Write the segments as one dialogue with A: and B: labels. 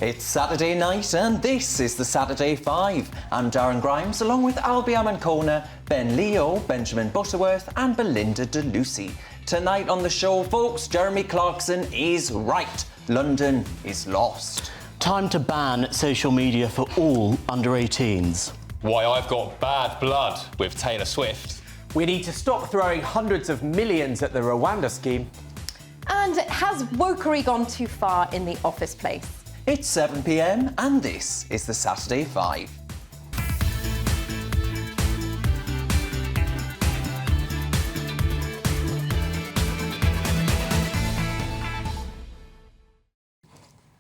A: It's Saturday night and this is the Saturday 5. I'm Darren Grimes along with Albie Amancona, Ben Leo, Benjamin Butterworth and Belinda DeLucy. Tonight on the show, folks, Jeremy Clarkson is right. London is lost.
B: Time to ban social media for all under 18s.
C: Why I've got bad blood with Taylor Swift.
D: We need to stop throwing hundreds of millions at the Rwanda scheme.
E: And has wokery gone too far in the office place?
A: It's 7 p.m. and this is the Saturday 5.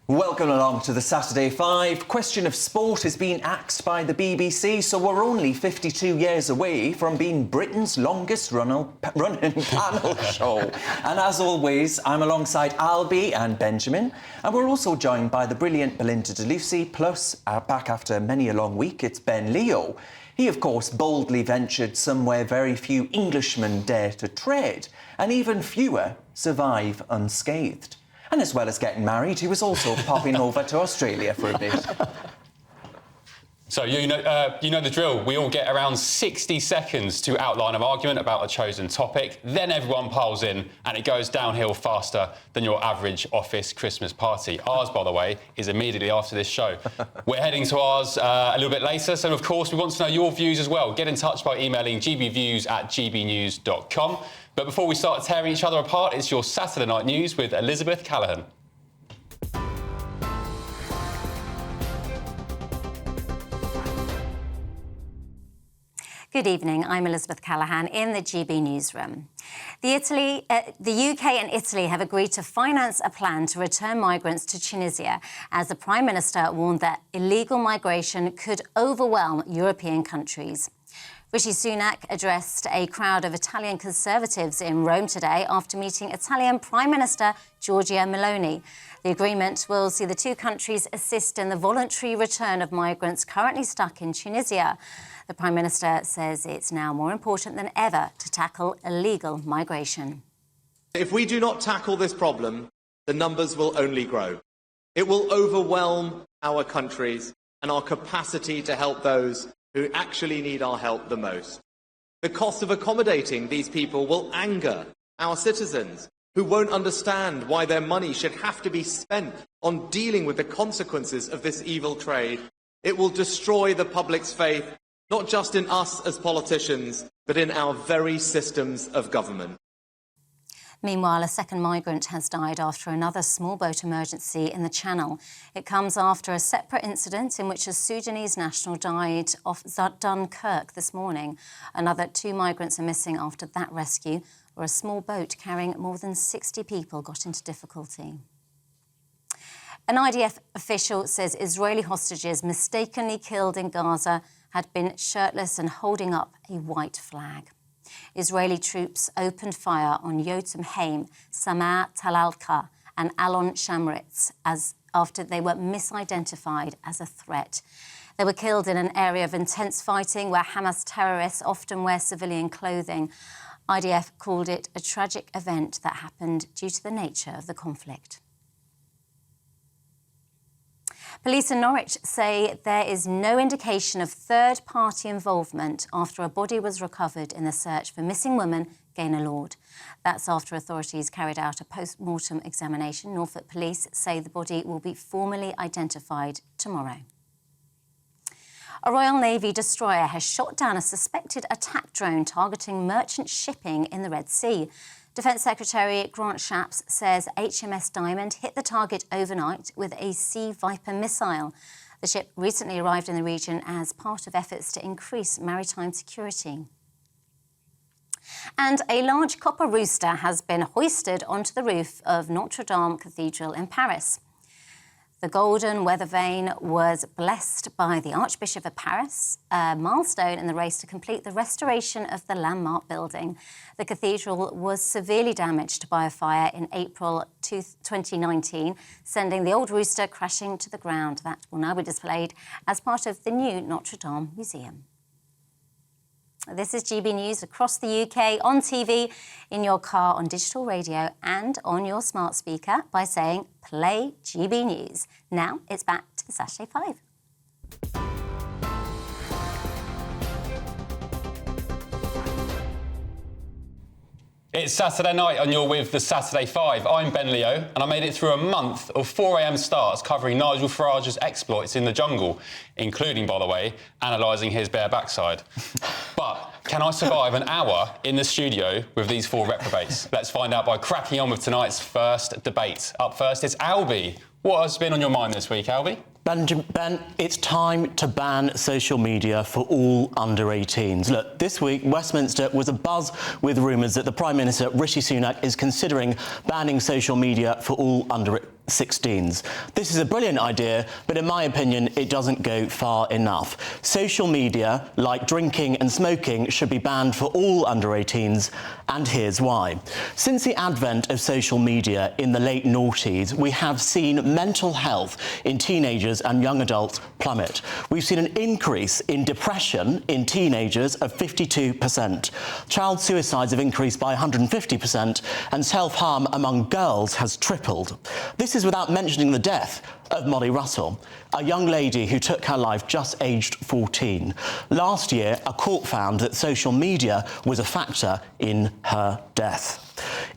A: Welcome along to the Saturday 5. Question of sport is being axed by the BBC, so we're only 52 years away from being Britain's longest running panel show. And as always, I'm alongside Albie and Benjamin, and we're also joined by the brilliant Belinda DeLucy, plus, back after many a long week, it's Ben Leo. He, of course, boldly ventured somewhere very few Englishmen dare to tread, and even fewer survive unscathed. And as well as getting married, he was also popping over to Australia for a bit.
C: So you know the drill. We all get around 60 seconds to outline an argument about a chosen topic. Then everyone piles in and it goes downhill faster than your average office Christmas party. Ours, by the way, is immediately after this show. We're heading to ours a little bit later. So, of course, we want to know your views as well. Get in touch by emailing gbviews@gbnews.com. But before we start tearing each other apart, it's your Saturday night news with Elizabeth Callaghan.
F: Good evening, I'm Elizabeth Callaghan in the GB newsroom. The UK and Italy have agreed to finance a plan to return migrants to Tunisia as the Prime Minister warned that illegal migration could overwhelm European countries. Rishi Sunak addressed a crowd of Italian Conservatives in Rome today after meeting Italian Prime Minister Giorgia Meloni. The agreement will see the two countries assist in the voluntary return of migrants currently stuck in Tunisia. The Prime Minister says it's now more important than ever to tackle illegal migration.
G: If we do not tackle this problem, the numbers will only grow. It will overwhelm our countries and our capacity to help those who actually need our help the most. The cost of accommodating these people will anger our citizens, who won't understand why their money should have to be spent on dealing with the consequences of this evil trade. It will destroy the public's faith, not just in us as politicians, but in our very systems of government.
F: Meanwhile, a second migrant has died after another small boat emergency in the Channel. It comes after a separate incident in which a Sudanese national died off Dunkirk this morning. Another 2 migrants are missing after that rescue, where a small boat carrying more than 60 people got into difficulty. An IDF official says Israeli hostages mistakenly killed in Gaza had been shirtless and holding up a white flag. Israeli troops opened fire on Yotam Haim, Samar Talalka and Alon Shamritz after they were misidentified as a threat. They were killed in an area of intense fighting where Hamas terrorists often wear civilian clothing. IDF called it a tragic event that happened due to the nature of the conflict. Police in Norwich say there is no indication of third-party involvement after a body was recovered in the search for missing woman Gaynor Lord. That's after authorities carried out a post-mortem examination. Norfolk Police say the body will be formally identified tomorrow. A Royal Navy destroyer has shot down a suspected attack drone targeting merchant shipping in the Red Sea. Defence Secretary Grant Shapps says HMS Diamond hit the target overnight with a Sea Viper missile. The ship recently arrived in the region as part of efforts to increase maritime security. And a large copper rooster has been hoisted onto the roof of Notre Dame Cathedral in Paris. The golden weather vane was blessed by the Archbishop of Paris, a milestone in the race to complete the restoration of the landmark building. The cathedral was severely damaged by a fire in April 2019, sending the old rooster crashing to the ground. That will now be displayed as part of the new Notre Dame Museum. This is GB News across the UK, on TV, in your car, on digital radio and on your smart speaker by saying, play GB News. Now it's back to the Saturday 5.
C: It's Saturday night and you're with the Saturday 5. I'm Ben Leo and I made it through a month of 4 a.m. starts covering Nigel Farage's exploits in the jungle, including, by the way, analysing his bare backside. But can I survive an hour in the studio with these 4 reprobates? Let's find out by cracking on with tonight's first debate. Up first, it's Albie. What has been on your mind this week, Albie?
B: Ben, it's time to ban social media for all under 18s. Look, this week, Westminster was abuzz with rumours that the Prime Minister, Rishi Sunak, is considering banning social media for all under 16s. This is a brilliant idea, but in my opinion, it doesn't go far enough. Social media, like drinking and smoking, should be banned for all under 18s, and here's why. Since the advent of social media in the late noughties, we have seen mental health in teenagers and young adults plummet. We've seen an increase in depression in teenagers of 52%. Child suicides have increased by 150%, and self-harm among girls has tripled. This is without mentioning the death of Molly Russell, a young lady who took her life just aged 14. Last year, a court found that social media was a factor in her death.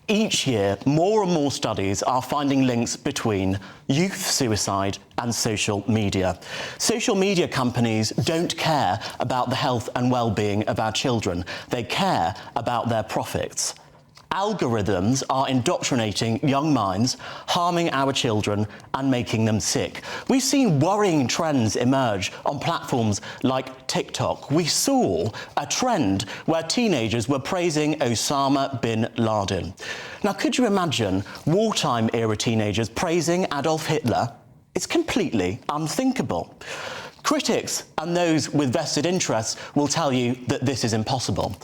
B: Each year, more and more studies are finding links between youth suicide and social media. Social media companies don't care about the health and well-being of our children. They care about their profits. Algorithms are indoctrinating young minds, harming our children and making them sick. We've seen worrying trends emerge on platforms like TikTok. We saw a trend where teenagers were praising Osama bin Laden. Now, could you imagine wartime-era teenagers praising Adolf Hitler? It's completely unthinkable. Critics and those with vested interests will tell you that this is impossible.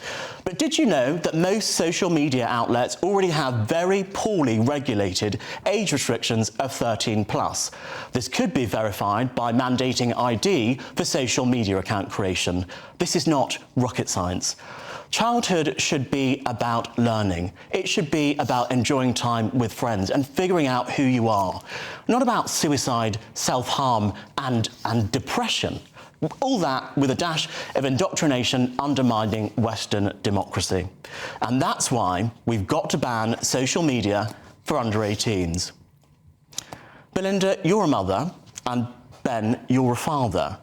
B: But did you know that most social media outlets already have very poorly regulated age restrictions of 13+? This could be verified by mandating ID for social media account creation. This is not rocket science. Childhood should be about learning. It should be about enjoying time with friends and figuring out who you are. Not about suicide, self-harm and depression. All that with a dash of indoctrination undermining Western democracy. And that's why we've got to ban social media for under 18s. Belinda, you're a mother, and Ben, you're a father.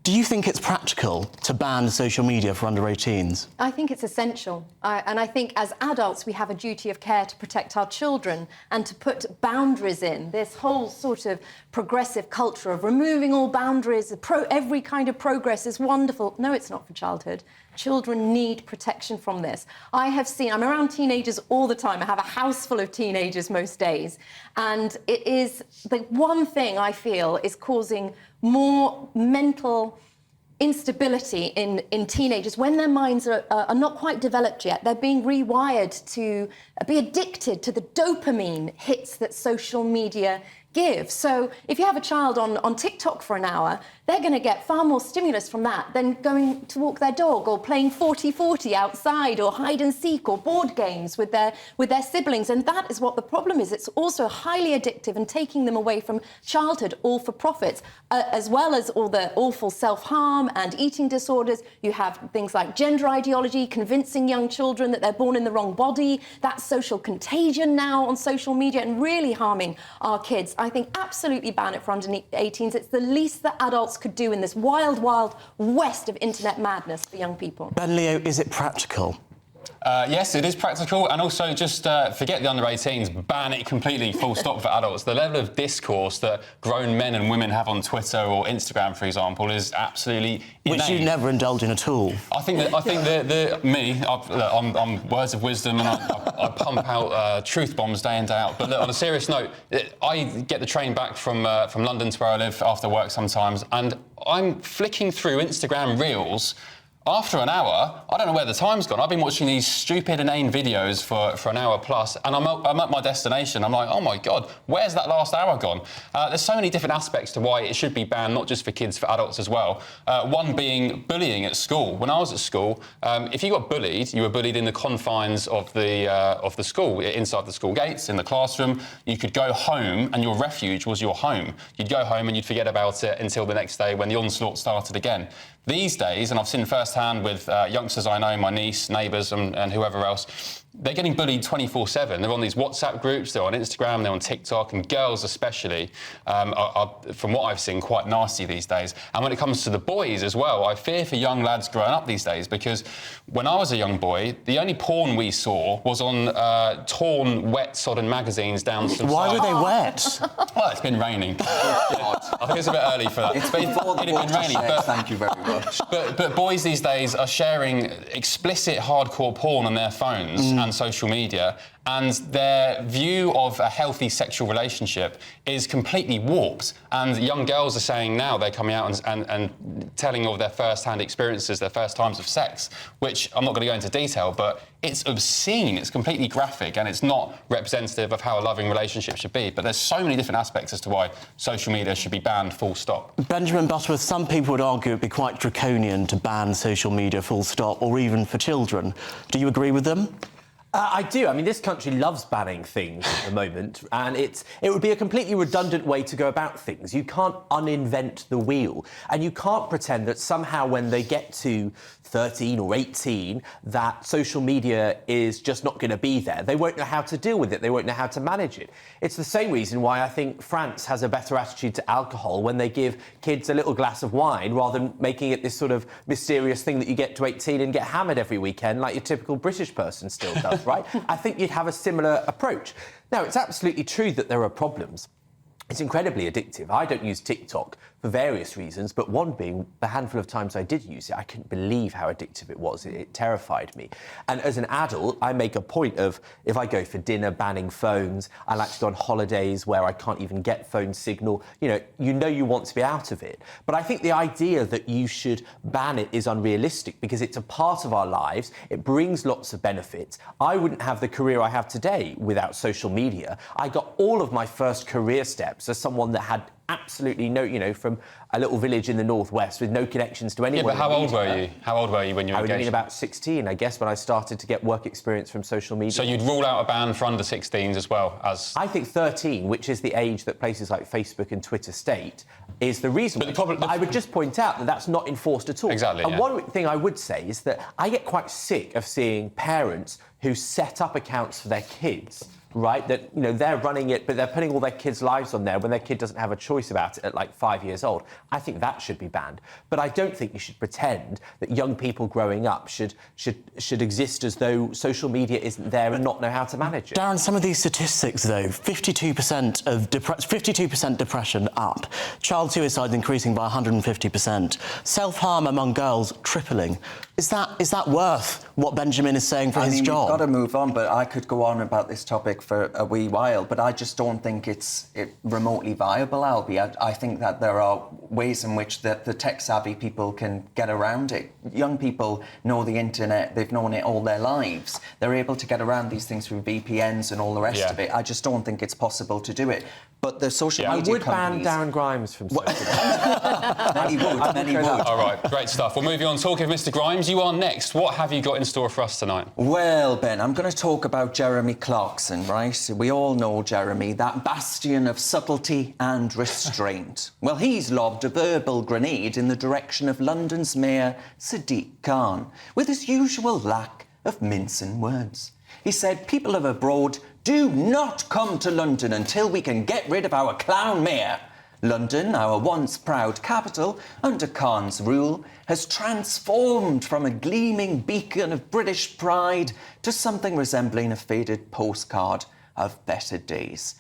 B: Do you think it's practical to ban social media for under 18s?
E: I think it's essential. And I think as adults, we have a duty of care to protect our children and to put boundaries in. This whole sort of progressive culture of removing all boundaries, every kind of progress is wonderful. No, it's not for childhood. Children need protection from this. I'm around teenagers all the time. I have a house full of teenagers most days. And it is the one thing I feel is causing more mental instability in teenagers when their minds are not quite developed yet. They're being rewired to be addicted to the dopamine hits that social media give. So if you have a child on TikTok for an hour, they're going to get far more stimulus from that than going to walk their dog or playing 40-40 outside or hide and seek or board games with their siblings. And that is what the problem is. It's also highly addictive and taking them away from childhood, all for profits, as well as all the awful self-harm and eating disorders. You have things like gender ideology, convincing young children that they're born in the wrong body. That's social contagion now on social media and really harming our kids. I think absolutely ban it for under 18s. It's the least that adults could do in this wild, wild west of internet madness for young people.
B: Ben Leo, is it practical?
C: Yes, it is practical, and also just forget the under-18s, ban it completely, full stop for adults. The level of discourse that grown men and women have on Twitter or Instagram, for example, is absolutely inane.
B: Which you never indulge in at all.
C: I'm words of wisdom, and I pump out truth bombs day in, day out. But look, on a serious note, I get the train back from London to where I live after work sometimes, and I'm flicking through Instagram Reels After an hour, I don't know where the time's gone. I've been watching these stupid, inane videos for an hour plus, and I'm at my destination. I'm like, oh my God, where's that last hour gone? There's so many different aspects to why it should be banned, not just for kids, for adults as well. One being bullying at school. When I was at school, if you got bullied, you were bullied in the confines of the school, inside the school gates, in the classroom. You could go home, and your refuge was your home. You'd go home and you'd forget about it until the next day when the onslaught started again. These days, and I've seen firsthand with youngsters I know, my niece, neighbours and whoever else, they're getting bullied 24/7. They're on these WhatsApp groups, they're on Instagram, they're on TikTok, and girls especially are, from what I've seen, quite nasty these days. And when it comes to the boys as well, I fear for young lads growing up these days, because when I was a young boy, the only porn we saw was on torn, wet, sodden magazines down some
B: Why
C: side.
B: were they wet?
C: Well, it's been raining. I think it's a bit early for that.
A: It's before the
C: It had been raining,
A: watershed,
C: but
A: thank you very much.
C: But boys these days are sharing explicit hardcore porn on their phones and social media, and their view of a healthy sexual relationship is completely warped. And young girls are saying now, they're coming out and telling of their first-hand experiences, their first times of sex, which I'm not going to go into detail, but it's obscene, it's completely graphic, and it's not representative of how a loving relationship should be. But there's so many different aspects as to why social media should be banned, full stop.
B: Benjamin Butterworth, some people would argue it'd be quite draconian to ban social media, full stop, or even for children. Do you agree with them?
D: I do. I mean, this country loves banning things at the moment, and it would be a completely redundant way to go about things. You can't uninvent the wheel, and you can't pretend that somehow when they get to 13 or 18, that social media is just not going to be there. They won't know how to deal with it. They won't know how to manage it. It's the same reason why I think France has a better attitude to alcohol when they give kids a little glass of wine rather than making it this sort of mysterious thing that you get to 18 and get hammered every weekend like your typical British person still does, right? I think you'd have a similar approach. Now, it's absolutely true that there are problems. It's incredibly addictive. I don't use TikTok for various reasons, but one being the handful of times I did use it, I couldn't believe how addictive it was. It terrified me. And as an adult, I make a point of, if I go for dinner, banning phones. I like to go on holidays where I can't even get phone signal. You know you want to be out of it. But I think the idea that you should ban it is unrealistic because it's a part of our lives. It brings lots of benefits. I wouldn't have the career I have today without social media. I got all of my first career steps as someone that had absolutely no, from a little village in the northwest with no connections to anyone.
C: Yeah, but how old were you? How old were you when you were engaged?
D: I would have been about 16, I guess, when I started to get work experience from social media.
C: So you'd rule out a ban for under 16s as well as...
D: I think 13, which is the age that places like Facebook and Twitter state, is the reason. But I would just point out that that's not enforced at all.
C: Exactly,
D: And one thing I would say is that I get quite sick of seeing parents who set up accounts for their kids, right, that, they're running it, but they're putting all their kids' lives on there when their kid doesn't have a choice about it at, like, 5 years old. I think that should be banned. But I don't think you should pretend that young people growing up should exist as though social media isn't there and not know how to manage it.
B: Darren, some of these statistics, though, 52% depression up, child suicide increasing by 150%, self-harm among girls tripling. Is that worth what Benjamin is saying for his job?
A: We've got to move on, but I could go on about this topic for a wee while, but I just don't think it's remotely viable, Albie. I think that there are ways in which the tech-savvy people can get around it. Young people know the internet, they've known it all their lives. They're able to get around these things through VPNs and all the rest of it. I just don't think it's possible to do it. But the social media
D: I would
A: companies...
D: ban Darren Grimes from social media.
A: Many would.
C: All right, great stuff. Well, moving on, talking of Mr. Grimes, you are next. What have you got in store for us tonight?
A: Well, Ben, I'm going to talk about Jeremy Clarkson, right? We all know Jeremy, that bastion of subtlety and restraint. Well, he's lobbed a verbal grenade in the direction of London's Mayor Sadiq Khan, with his usual lack of mincing words. He said, people of abroad, do not come to London until we can get rid of our clown mayor. London, our once proud capital, under Khan's rule, has transformed from a gleaming beacon of British pride to something resembling a faded postcard of better days.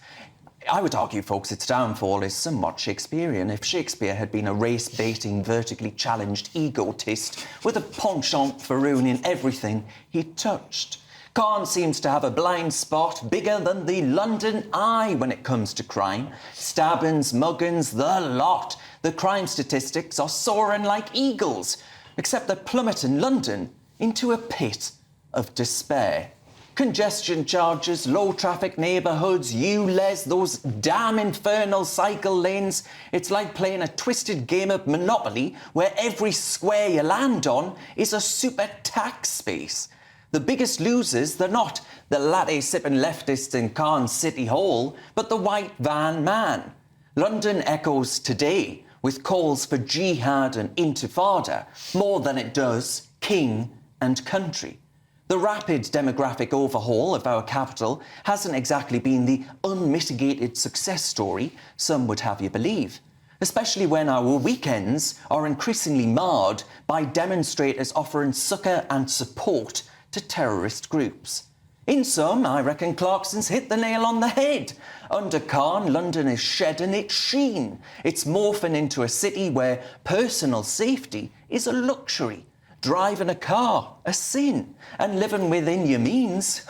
A: I would argue, folks, its downfall is somewhat Shakespearean. If Shakespeare had been a race-baiting, vertically challenged egotist with a penchant for ruining everything he touched. Khan seems to have a blind spot bigger than the London Eye when it comes to crime. Stabbings, muggings, the lot. The crime statistics are soaring like eagles. except they're plummeting London into a pit of despair. Congestion charges, low traffic neighbourhoods, ULEZ, those damn infernal cycle lanes. It's like playing a twisted game of Monopoly where every square you land on is a super tax space. The biggest losers, they're not the latte-sipping leftists in Cairns City Hall, but the white van man. London echoes today with calls for jihad and intifada more than it does king and country. The rapid demographic overhaul of our capital hasn't exactly been the unmitigated success story some would have you believe, especially when our weekends are increasingly marred by demonstrators offering succour and support to terrorist groups. In sum, I reckon Clarkson's hit the nail on the head. Under Khan, London is shedding its sheen. It's morphing into a city where personal safety is a luxury. Driving a car, a sin, and living within your means,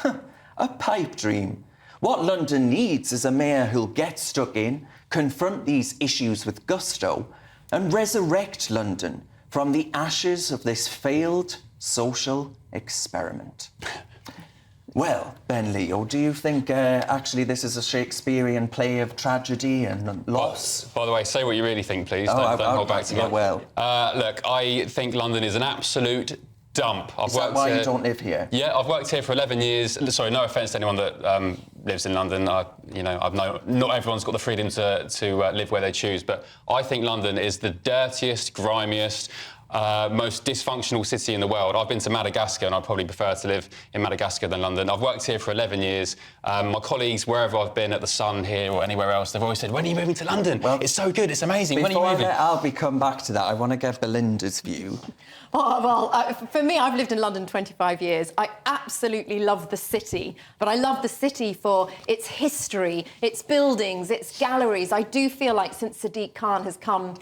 A: a pipe dream. What London needs is a mayor who'll get stuck in, confront these issues with gusto, and resurrect London from the ashes of this failed social experiment. Well, Ben Leo, do you think actually this is a Shakespearean play of tragedy and loss?
C: By the way, say what you really think, please. Don't hold back too much.
A: Well.
C: Look, I think London is an absolute dump.
A: Is that why you don't live here?
C: Yeah, I've worked here for 11 years. Sorry, no offence to anyone that lives in London. Not everyone's got the freedom to live where they choose, but I think London is the dirtiest, grimiest, most dysfunctional city in the world. I've been to Madagascar and I'd probably prefer to live in Madagascar than London. I've worked here for 11 years. My colleagues, wherever I've been, at the Sun here or anywhere else, they've always said, when are you moving to London? Well, it's so good, it's amazing. When are you moving?
A: Before Albie come back to that, I want to get Belinda's view.
E: For me, I've lived in London 25 years. I absolutely love the city, but I love the city for its history, its buildings, its galleries. I do feel like since Sadiq Khan has come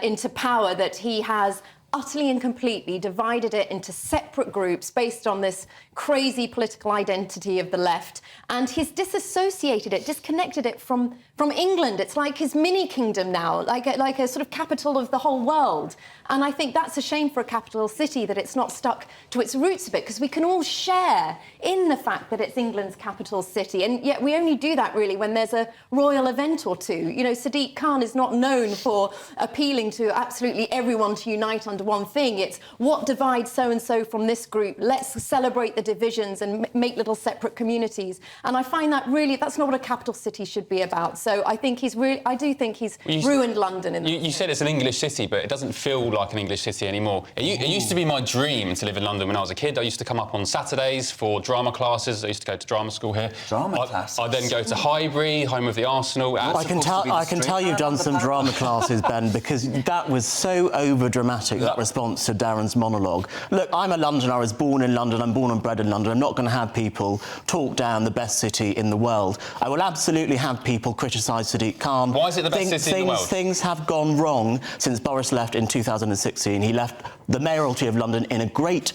E: into power that he has utterly and completely divided it into separate groups based on this crazy political identity of the left, and he's disassociated it, disconnected it from England. It's like his mini-kingdom now, like a sort of capital of the whole world. And I think that's a shame for a capital city that it's not stuck to its roots a bit, because we can all share in the fact that it's England's capital city, and yet we only do that really when there's a royal event or two. You know, Sadiq Khan is not known for appealing to absolutely everyone to unite under one thing. It's what divides so-and-so from this group. Let's celebrate the divisions and make little separate communities. And I find that really, that's not what a capital city should be about. So I think I do think he's ruined London.
C: You said it's an English city, but it doesn't feel like an English city anymore. It used to be my dream to live in London when I was a kid. I used to come up on Saturdays for drama classes. I used to go to drama school here.
A: Drama classes?
C: I'd then go to Highbury, home of the Arsenal.
B: I can tell you've done some drama classes, Ben, because that was so over-dramatic, that response to Darren's monologue. Look, I'm a Londoner. I was born in London. I'm born and bred in London. I'm not going to have people talk down the best city in the world. I will absolutely have people criticise Sadiq Khan.
C: Why is it the best city in the world?
B: Things have gone wrong since Boris left in 2016. He left the mayoralty of London in a great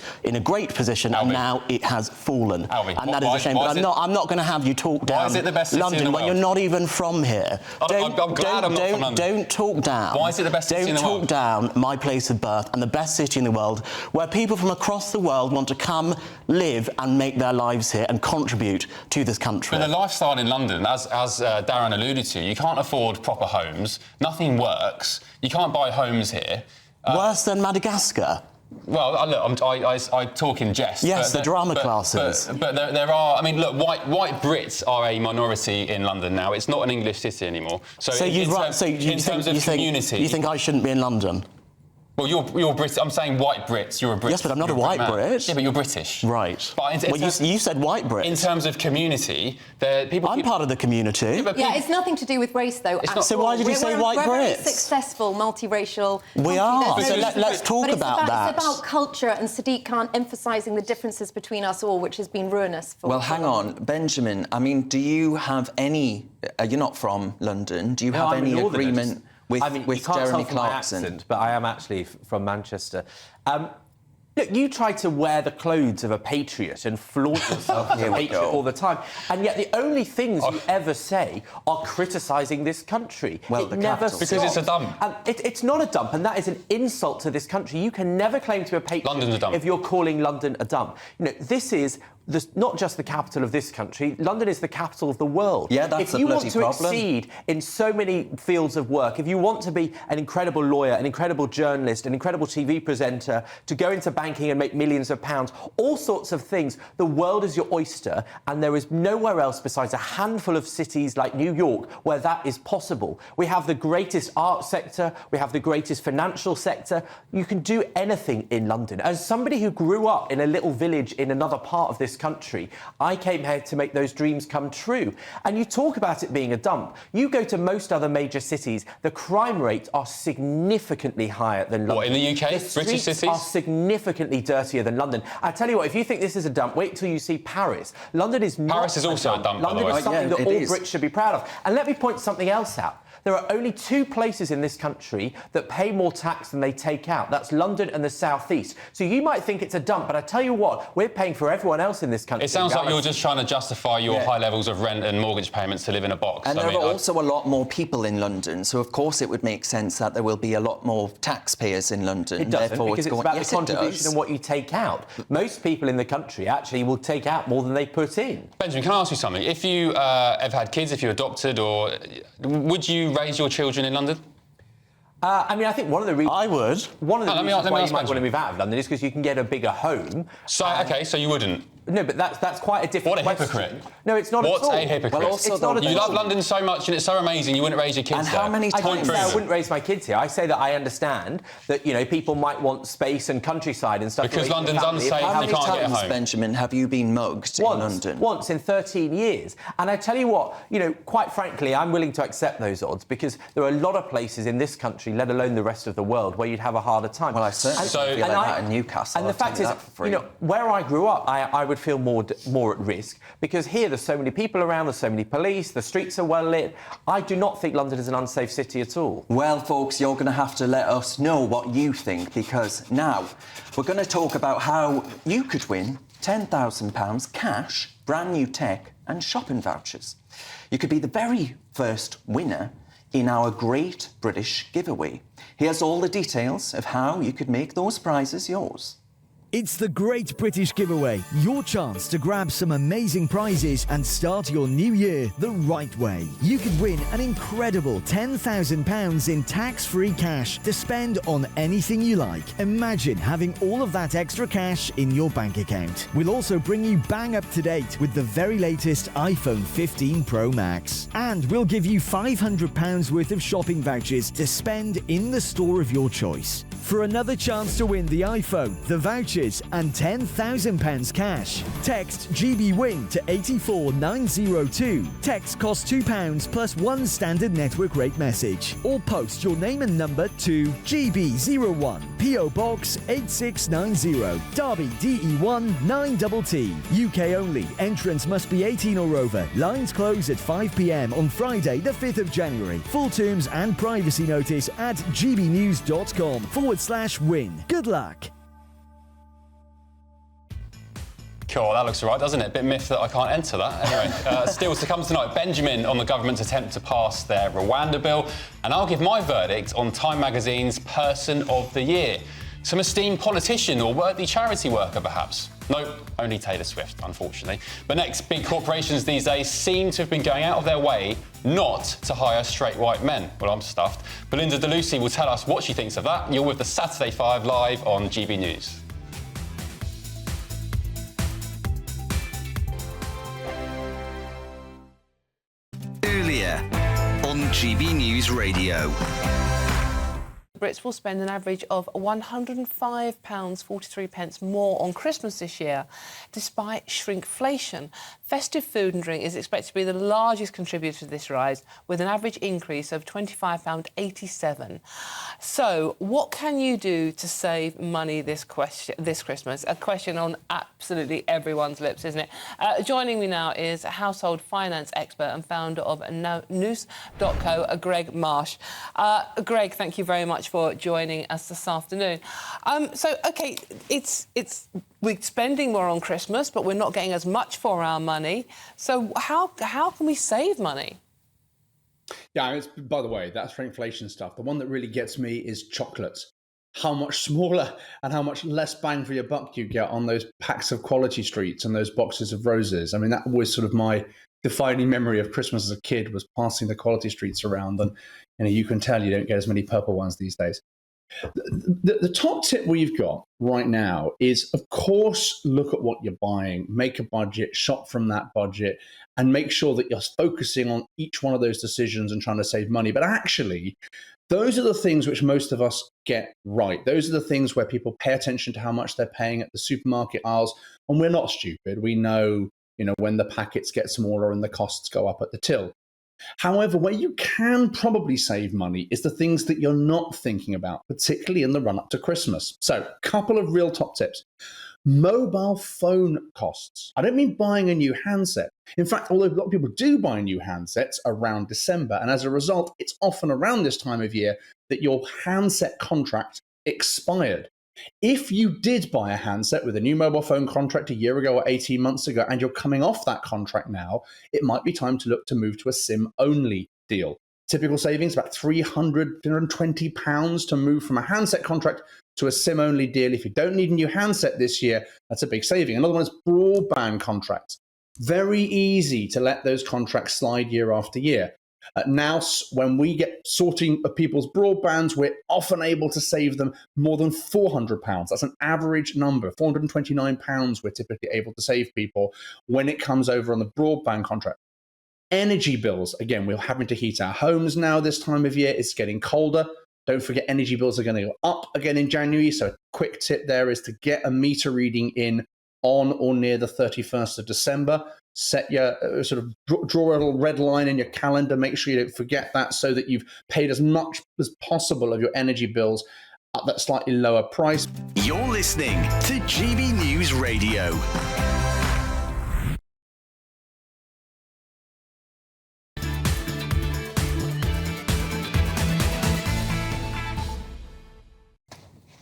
B: position,
C: Albie.
B: And now it has fallen.
C: Albie,
B: and that is a shame. But I'm not going to have you talk down
C: is it the best city
B: London
C: in the
B: when
C: world?
B: you're not even from here.
C: I'm glad I'm not from London.
B: Don't talk down.
C: Why is it the best city in the world?
B: Don't talk down my place of birth and the best city in the world, where people from across the world want to come, live and make their lives here and contribute to this country.
C: But the lifestyle in London, as Darren alluded to, you can't afford proper homes. Nothing works. You can't buy homes here.
B: Worse than Madagascar.
C: Well, look, I talk in jest.
B: Yes, the drama classes.
C: But there are... I mean, look, white Brits are a minority in London now. It's not an English city anymore. In terms of community...
B: You think I shouldn't be in London?
C: Well, you're British. I'm saying white Brits. You're a Brit.
B: Yes, but I'm not a white Brit.
C: Yeah, but you're British.
B: Right.
C: But
B: you said white Brit.
C: In terms of community,
B: I'm part of the community.
E: Yeah, it's nothing to do with race, though.
B: So why did you say white Brits?
E: We're very successful, multiracial.
B: We are. So let's talk about that.
E: It's about culture, and Sadiq Khan emphasising the differences between us all, which has been ruinous.
A: Well, hang on, Benjamin. I mean, do you have any... you're not from London. Do you have any agreement... with
D: you can't
A: Jeremy
D: tell from my
A: Clarkson?
D: accent, but I am actually from Manchester. Look, you try to wear the clothes of a patriot and flaunt yourself as a patriot all the time, and yet the only things you ever say are criticising this country.
A: Well,
D: it
A: the
D: never
A: capital.
C: Because it's a dump.
D: And it's not a dump, and that is an insult to this country. You can never claim to be a patriot
C: London's a dump.
D: if you're calling London a dump. You know, this is not just the capital of this country. London is the capital of the world.
A: Yeah, that's
D: if you want
A: bloody
D: to
A: problem.
D: exceed in so many fields of work, if you want to be an incredible lawyer, an incredible journalist, an incredible TV presenter, to go into banking and make millions of pounds, all sorts of things, the world is your oyster, and there is nowhere else besides a handful of cities like New York where that is possible. We have the greatest art sector, we have the greatest financial sector. You can do anything in London. As somebody who grew up in a little village in another part of this country, I came here to make those dreams come true. And you talk about it being a dump. You go to most other major cities, the crime rates are significantly higher than London.
C: What, in the UK?
D: The
C: British
D: streets
C: cities?
D: are significantly dirtier than London. I tell you what, if you think this is a dump, wait till you see Paris. London is not
C: Paris is also a dump, by the
D: London
C: way.
D: is something
A: Yeah,
D: that
A: it
D: all
A: is.
D: Brits should be proud of. And let me point something else out. There are only 2 places in this country that pay more tax than they take out. That's London and the South East. So you might think it's a dump, but I tell you what, we're paying for everyone else in this country.
C: It sounds like
D: Reality.
C: you're just trying to justify your high levels of rent and mortgage payments to live in a box.
A: And
C: I
A: there
C: mean,
A: are also a lot more people in London, so of course it would make sense that there will be a lot more taxpayers in London.
D: It doesn't,
A: Therefore,
D: because it's
A: going...
D: about
A: yes,
D: the
A: it
D: contribution
A: does.
D: and what you take out. Most people in the country actually will take out more than they put in.
C: Benjamin, can I ask you something? If you have had kids, if you adopted, or would you raise your children in London?
D: I mean, I think one of the reasons...
B: I would.
D: One of the
C: Let me
D: reasons
C: ask
D: why you might
C: Benjamin.
D: want to move out of London is because you can get a bigger home.
C: So, OK, so you wouldn't?
D: No, but that's quite a different
C: What a
D: question.
C: hypocrite.
D: No, it's not
C: What
D: at all.
C: a hypocrite.
A: Well, also,
D: It's not
A: though,
D: at
C: You
D: all.
C: love London so much and it's so amazing you wouldn't raise your kids
A: And
C: there.
A: how many
D: I didn't
A: times...
D: say I wouldn't raise my kids here. I say that I understand that, you know, people might want space and countryside and stuff.
C: Because
D: to raise their
C: London's
D: family.
C: unsafe
A: How
C: and
A: many
C: you can't get
A: times,
C: home.
A: Benjamin, have you been mugged in London?
D: Once in 13 years. And I tell you what, you know, quite frankly, I'm willing to accept those odds because there are a lot of places in this country, let alone the rest of the world, where you'd have a harder time.
A: Well, I certainly
C: So-
A: feel
D: and
A: like that in Newcastle.
D: And the
A: I'll tell
D: fact
A: you
D: is,
A: that for free.
D: you know, where I grew up, I would feel more at risk because here there's so many people around, there's so many police, the streets are well lit. I do not think London is an unsafe city at all.
A: Well, folks, you're going to have to let us know what you think because now we're going to talk about how you could win £10,000 cash, brand new tech and shopping vouchers. You could be the very first winner in our Great British Giveaway. Here's all the details of how you could make those prizes yours.
H: It's the Great British Giveaway, your chance to grab some amazing prizes and start your new year the right way. You could win an incredible £10,000 in tax-free cash to spend on anything you like. Imagine having all of that extra cash in your bank account. We'll also bring you bang up to date with the very latest iPhone 15 Pro Max. And we'll give you £500 worth of shopping vouchers to spend in the store of your choice. For another chance to win the iPhone, the vouchers and £10,000 cash, text GBWIN to 84902. Text costs £2 plus one standard network rate message. Or post your name and number to GB01, PO Box 8690, Derby DE1 9TT. UK only. Entrance must be 18 or over. Lines close at 5 p.m. on Friday the 5th of January. Full terms and privacy notice at gbnews.com/win. Good luck.
C: Cool, that looks all right, doesn't it? Bit miffed that I can't enter that. Anyway, still to come tonight, Benjamin on the government's attempt to pass their Rwanda bill, and I'll give my verdict on Time Magazine's Person of the Year. Some esteemed politician or worthy charity worker, perhaps? Nope, only Taylor Swift, unfortunately. But next, big corporations these days seem to have been going out of their way not to hire straight white men. Well, I'm stuffed. Belinda DeLucy will tell us what she thinks of that. You're with the Saturday 5 live on GB News.
I: Earlier on GB News Radio.
J: Brits will spend an average of £105.43 more on Christmas this year, despite shrinkflation. Festive food and drink is expected to be the largest contributor to this rise, with an average increase of £25.87. So, what can you do to save money this Christmas? A question on absolutely everyone's lips, isn't it? Joining me now is a household finance expert and founder of Noose.co, Greg Marsh. Greg, thank you very much for joining us this afternoon. OK, we're spending more on Christmas, but we're not getting as much for our money. So how can we save money?
K: Yeah, by the way, that's for inflation stuff. The one that really gets me is chocolates. How much smaller and how much less bang for your buck you get on those packs of Quality Streets and those boxes of roses. I mean, that was sort of my defining memory of Christmas as a kid, was passing the Quality Streets around. And you can tell you don't get as many purple ones these days. The top tip we've got right now is, of course, look at what you're buying, make a budget, shop from that budget, and make sure that you're focusing on each one of those decisions and trying to save money. But actually, those are the things which most of us get right. Those are the things where people pay attention to how much they're paying at the supermarket aisles. And we're not stupid. We know, when the packets get smaller and the costs go up at the till. However, where you can probably save money is the things that you're not thinking about, particularly in the run-up to Christmas. So, a couple of real top tips. Mobile phone costs. I don't mean buying a new handset. In fact, although a lot of people do buy new handsets around December, and as a result, it's often around this time of year that your handset contract expired. If you did buy a handset with a new mobile phone contract a year ago or 18 months ago, and you're coming off that contract now, it might be time to look to move to a SIM-only deal. Typical savings, about £320 to move from a handset contract to a SIM-only deal. If you don't need a new handset this year, that's a big saving. Another one is broadband contracts. Very easy to let those contracts slide year after year. Now, when we get sorting of people's broadbands, we're often able to save them more than £400. That's an average number. £429 we're typically able to save people when it comes over on the broadband contract. Energy bills. Again, we're having to heat our homes now this time of year. It's getting colder. Don't forget, energy bills are going to go up again in January. So a quick tip there is to get a meter reading in on or near the 31st of December. Set your draw a little red line in your calendar. Make sure you don't forget that, so that you've paid as much as possible of your energy bills at that slightly lower price.
I: You're listening to GB News Radio.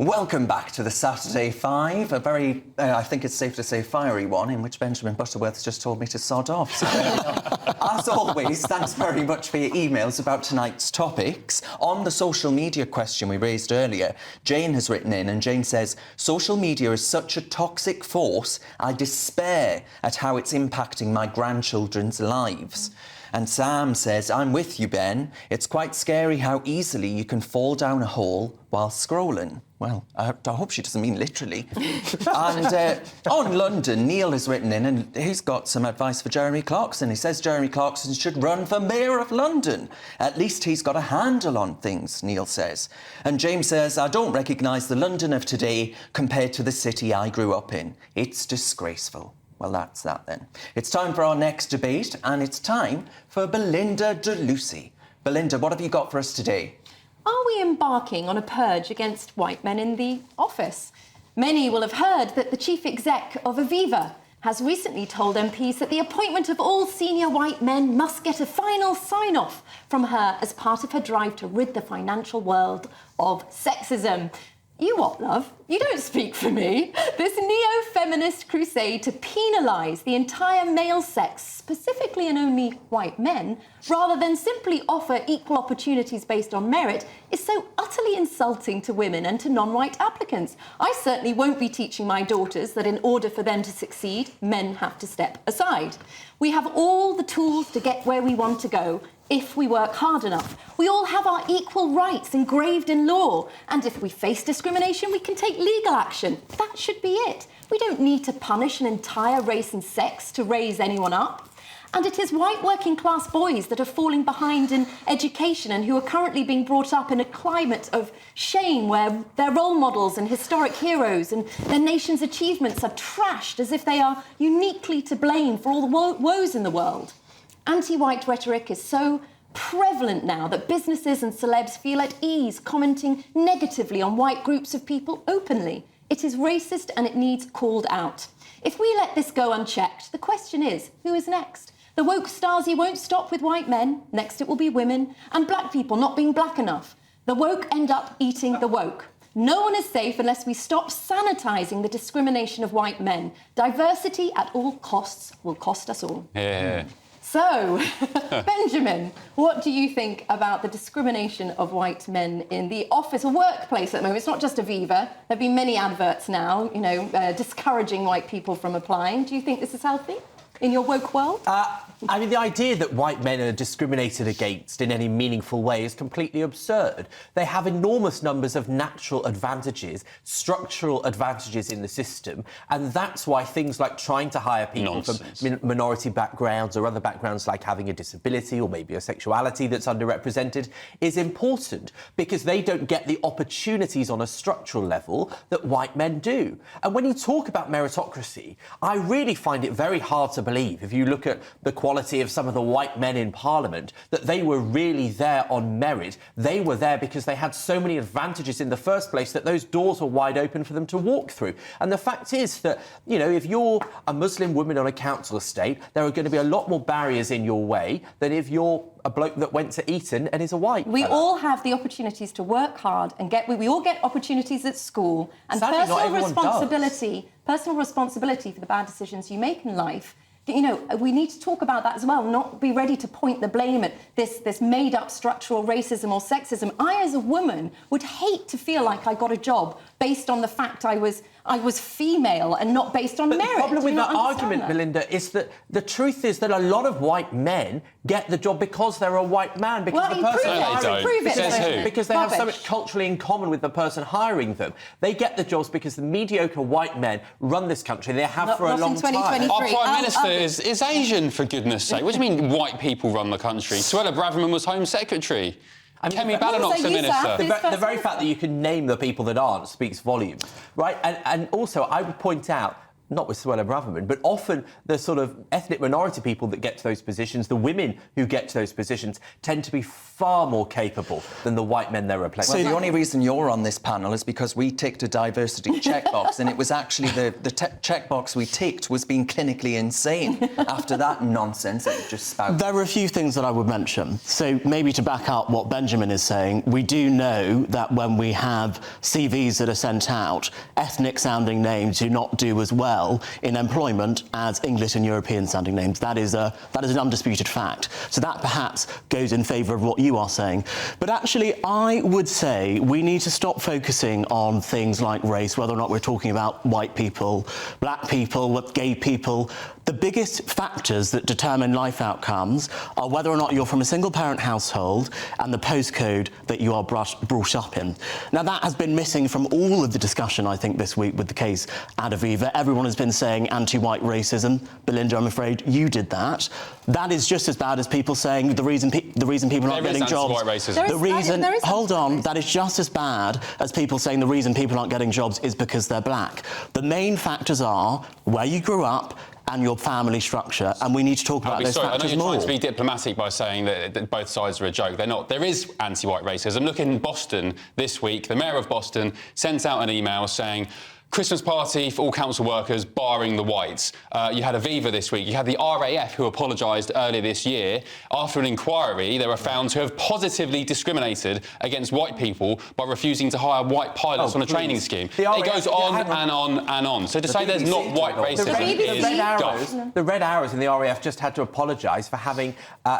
A: Welcome back to the Saturday Five, a very, I think it's safe to say, fiery one, in which Benjamin Butterworth's just told me to sod off. So, as always, thanks very much for your emails about tonight's topics. On the social media question we raised earlier, Jane has written in, and Jane says, social media is such a toxic force, I despair at how it's impacting my grandchildren's lives. And Sam says, I'm with you, Ben. It's quite scary how easily you can fall down a hole while scrolling. Well, I hope she doesn't mean literally. And on London, Neil has written in, and he's got some advice for Jeremy Clarkson. He says Jeremy Clarkson should run for Mayor of London. At least he's got a handle on things, Neil says. And James says, I don't recognise the London of today compared to the city I grew up in. It's disgraceful. Well, that's that then. It's time for our next debate, and it's time for Belinda de Lucy. Belinda, what have you got for us today?
E: Are we embarking on a purge against white men in the office? Many will have heard that the chief exec of Aviva has recently told MPs that the appointment of all senior white men must get a final sign-off from her as part of her drive to rid the financial world of sexism. You what, love? You don't speak for me. This neo-feminist crusade to penalise the entire male sex, specifically and only white men, rather than simply offer equal opportunities based on merit, is so utterly insulting to women and to non-white applicants. I certainly won't be teaching my daughters that in order for them to succeed, men have to step aside. We have all the tools to get where we want to go, if we work hard enough. We all have our equal rights engraved in law, and if we face discrimination, we can take legal action. That should be it. We don't need to punish an entire race and sex to raise anyone up. And it is white working class boys that are falling behind in education and who are currently being brought up in a climate of shame where their role models and historic heroes and their nation's achievements are trashed as if they are uniquely to blame for all the woes in the world. Anti-white rhetoric is so prevalent now that businesses and celebs feel at ease commenting negatively on white groups of people openly. It is racist and it needs called out. If we let this go unchecked, the question is, who is next? The woke Stasi won't stop with white men. Next it will be women and black people not being black enough. The woke end up eating the woke. No one is safe unless we stop sanitising the discrimination of white men. Diversity at all costs will cost us all.
C: Yeah.
E: So, Benjamin, what do you think about the discrimination of white men in the office or workplace at the moment? It's not just Aviva. There have been many adverts now, you know, discouraging white people from applying. Do you think this is healthy in your woke world?
D: I mean, the idea that white men are discriminated against in any meaningful way is completely absurd. They have enormous numbers of natural advantages, structural advantages in the system, and that's why things like trying to hire people from minority backgrounds or other backgrounds like having a disability or maybe a sexuality that's underrepresented is important, because they don't get the opportunities on a structural level that white men do. And when you talk about meritocracy, I really find it very hard to believe, if you look at the quality of some of the white men in Parliament, that they were really there on merit. They were there because they had so many advantages in the first place that those doors were wide open for them to walk through. And the fact is that, you know, if you're a Muslim woman on a council estate, there are going to be a lot more barriers in your way than if you're a bloke that went to Eton and is a white
E: We
D: fella.
E: all have the opportunities to work hard and we all get opportunities at school, and
D: Sadly, not everyone
E: personal responsibility for the bad decisions you make in life. You know, we need to talk about that as well, not be ready to point the blame at this made-up structural racism or sexism. I, as a woman, would hate to feel like I got a job based on the fact I was female and not based on merit.
D: The problem with that argument, Belinda, is that the truth is that a lot of white men get the job because they're a white man, because the person hiring them, because they have so much culturally in common with the person hiring them. They get the jobs because the mediocre white men run this country. They have for a long time.
C: Our Prime Minister is Asian, for goodness sake. What do you mean white people run the country? Suella Braverman was Home Secretary. I mean, Kemi Badenoch's the minister.
D: The very fact that you can name the people that aren't speaks volumes, right? And also, I would point out, not with Suella Braverman, but often the sort of ethnic minority people that get to those positions, the women who get to those positions, tend to be far more capable than the white men they're replacing.
A: Well, the only reason you're on this panel is because we ticked a diversity checkbox, and it was actually the checkbox we ticked was being clinically insane after that nonsense that you just spouted.
B: There are a few things that I would mention. So maybe to back up what Benjamin is saying, we do know that when we have CVs that are sent out, ethnic-sounding names do not do as well in employment as English and European-sounding names. That is an undisputed fact. So that perhaps goes in favour of what you are saying. But actually, I would say we need to stop focusing on things like race, whether or not we're talking about white people, black people, gay people. The biggest factors that determine life outcomes are whether or not you're from a single-parent household and the postcode that you are brought up in. Now, that has been missing from all of the discussion, I think, this week with the case at Aviva. Everyone has been saying anti-white racism. Belinda, I'm afraid you did that. That is just as bad as people saying the reason people aren't getting jobs. Hold on, that is just as bad as people saying the reason people aren't getting jobs is because they're black. The main factors are where you grew up and your family structure, and we need to talk about those factors more.
C: I know you're trying to be diplomatic by saying that both sides are a joke. They're not. There is anti-white racism. Look, in Boston this week, the mayor of Boston sent out an email saying, Christmas party for all council workers, barring the whites. You had Aviva this week. You had the RAF, who apologised earlier this year. After an inquiry, they were found to have positively discriminated against white people by refusing to hire white pilots on a training scheme. It goes on and on and on. So to say there's not white racism is guff.
D: The Red Arrows and the RAF just had to apologise for having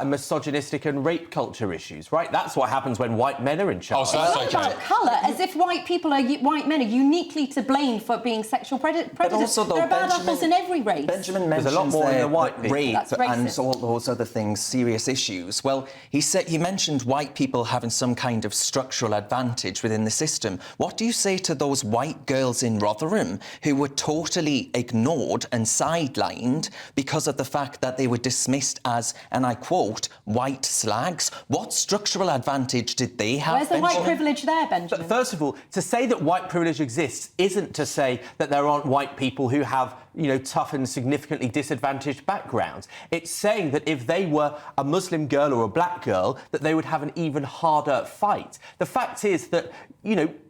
D: misogynistic and rape culture issues, right? That's what happens when white men are in charge.
C: Oh, so that's okay.
E: About colour, as if white men are uniquely to blame for being sexual predators.
A: Also, though,
E: there are bad apples in every race.
A: Benjamin
D: There's
A: mentions
D: a lot more in the white
A: rape
E: people.
A: and all those other things, serious issues. Well, he mentioned white people having some kind of structural advantage within the system. What do you say to those white girls in Rotherham who were totally ignored and sidelined because of the fact that they were dismissed as, and I quote, white slags? What structural advantage did they have?
E: Where's the white privilege there, Benjamin?
D: But first of all, to say that white privilege exists isn't to say that there aren't white people who have tough and significantly disadvantaged backgrounds. It's saying that if they were a Muslim girl or a black girl, that they would have an even harder fight. The fact is that,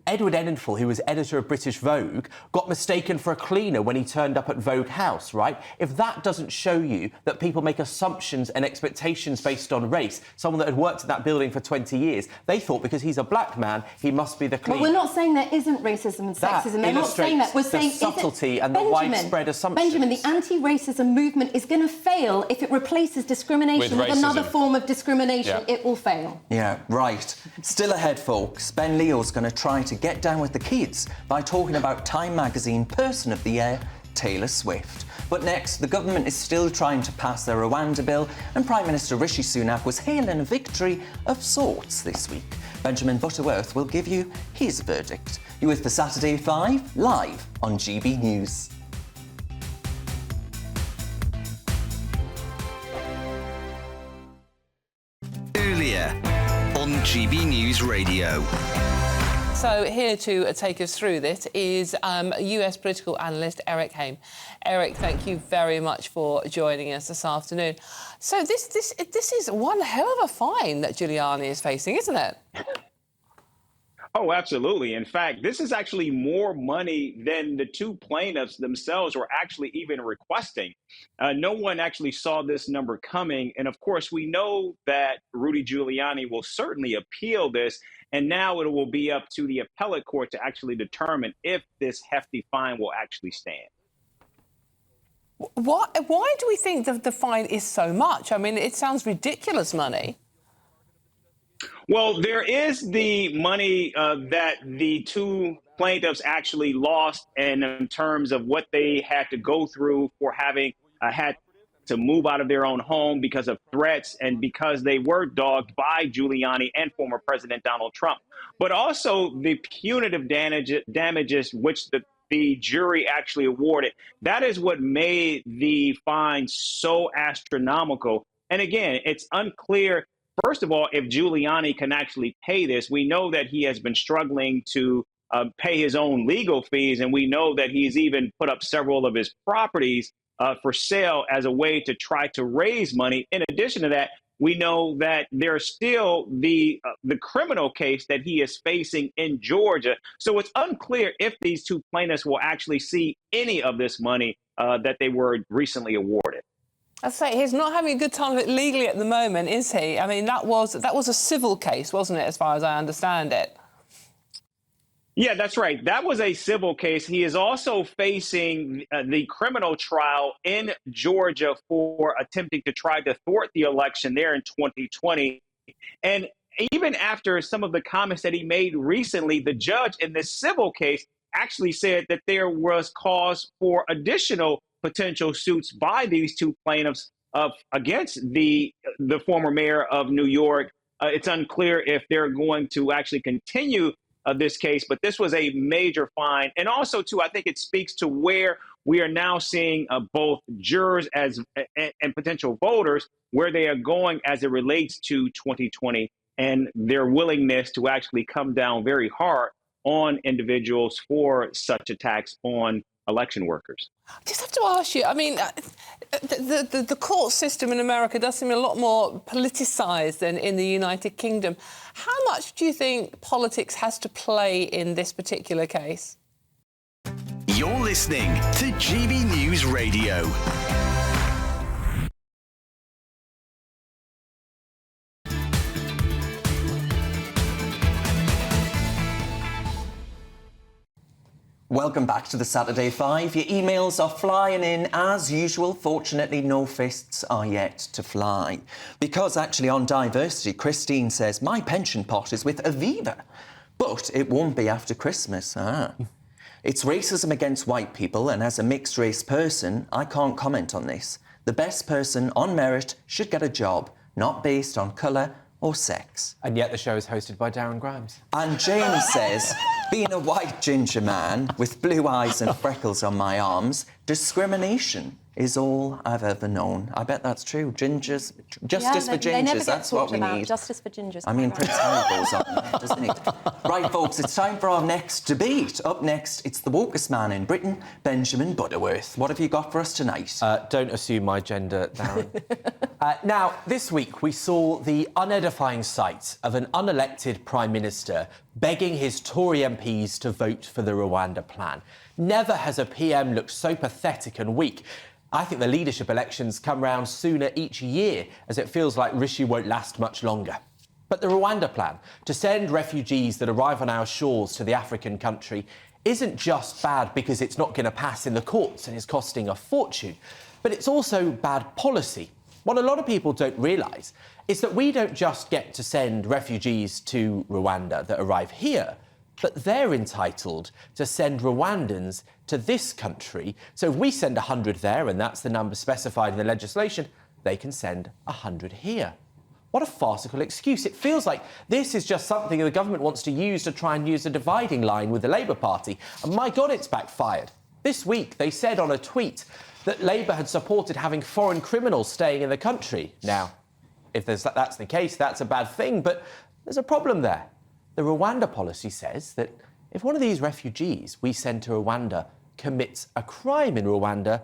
D: Edward Enninful, who was editor of British Vogue, got mistaken for a cleaner when he turned up at Vogue House, right? If that doesn't show you that people make assumptions and expectations based on race, someone that had worked in that building for 20 years, they thought because he's a black man, he must be the cleaner.
E: Well, we're not saying there isn't racism and sexism. They're not saying that. We're saying
D: the subtlety and the widespread assumptions.
E: Benjamin, the anti-racism movement is going to fail if it replaces discrimination with another form of discrimination. Yeah. It will fail.
A: Yeah, right. Still ahead, folks. Ben Leo's going to try to get down with the kids by talking about Time magazine Person of the Year, Taylor Swift. But next, the government is still trying to pass their Rwanda bill, and Prime Minister Rishi Sunak was hailing a victory of sorts this week. Benjamin Butterworth will give you his verdict. You're with the Saturday 5, live on GB News.
I: Earlier on GB News Radio.
J: So here to take us through this is US political analyst Eric Haim. Eric, thank you very much for joining us this afternoon. So this is one hell of a fine that Giuliani is facing, isn't it?
L: Oh, absolutely. In fact, this is actually more money than the two plaintiffs themselves were actually even requesting. No one actually saw this number coming. And of course, we know that Rudy Giuliani will certainly appeal this. And now it will be up to the appellate court to actually determine if this hefty fine will actually stand.
J: Why do we think the fine is so much? I mean, it sounds ridiculous money.
L: Well, there is the money that the two plaintiffs actually lost in terms of what they had to go through for having had to move out of their own home because of threats and because they were dogged by Giuliani and former President Donald Trump. But also the punitive damages which the jury actually awarded. That is what made the fine so astronomical. And again, it's unclear, first of all, if Giuliani can actually pay this. We know that he has been struggling to pay his own legal fees, and we know that he's even put up several of his properties for sale as a way to try to raise money. In addition to that, we know that there's still the criminal case that he is facing in Georgia. So it's unclear if these two plaintiffs will actually see any of this money that they were recently awarded.
J: I'd say he's not having a good time of it legally at the moment, is he? I mean, that was a civil case, wasn't it, as far as I understand it?
L: Yeah, that's right. That was a civil case. He is also facing the criminal trial in Georgia for attempting to try to thwart the election there in 2020. And even after some of the comments that he made recently, the judge in this civil case actually said that there was cause for additional potential suits by these two plaintiffs against the former mayor of New York. It's unclear if they're going to actually continue this case, but this was a major fine. And also, too, I think it speaks to where we are now seeing both jurors and potential voters, where they are going as it relates to 2020 and their willingness to actually come down very hard on individuals for such attacks on election workers.
J: I just have to ask you, I mean, the court system in America does seem a lot more politicised than in the United Kingdom. How much do you think politics has to play in this particular case?
I: You're listening to GB News Radio.
A: Welcome back to the Saturday 5. Your emails are flying in as usual. Fortunately, no fists are yet to fly. Because actually on diversity, Christine says, my pension pot is with Aviva, but it won't be after Christmas. It's racism against white people, and as a mixed-race person, I can't comment on this. The best person on merit should get a job, not based on colour or sex.
D: And yet the show is hosted by Darren Grimes.
A: And James says, being a white ginger man with blue eyes and freckles on my arms, discrimination is all I've ever known. I bet that's true. Gingers, justice for gingers,
E: they never get
A: that's what we
E: about.
A: need.
E: Justice for gingers.
A: I mean, Prince Harry goes on there, doesn't he? Right, folks, it's time for our next debate. Up next, it's the wokest man in Britain, Benjamin Butterworth. What have you got for us tonight?
D: Don't assume my gender, Darren. Now, this week we saw the unedifying sight of an unelected Prime Minister begging his Tory MPs to vote for the Rwanda plan. Never has a PM looked so pathetic and weak. I think the leadership elections come round sooner each year, as it feels like Rishi won't last much longer. But the Rwanda plan, to send refugees that arrive on our shores to the African country, isn't just bad because it's not going to pass in the courts and is costing a fortune, but it's also bad policy. What a lot of people don't realise is that we don't just get to send refugees to Rwanda that arrive here, but they're entitled to send Rwandans to this country. So if we send 100 there, and that's the number specified in the legislation, they can send 100 here. What a farcical excuse. It feels like this is just something the government wants to use to try and use a dividing line with the Labour Party. And my God, it's backfired. This week, they said on a tweet that Labour had supported having foreign criminals staying in the country. Now, if that's the case, that's a bad thing, but there's a problem there. The Rwanda policy says that if one of these refugees we send to Rwanda commits a crime in Rwanda,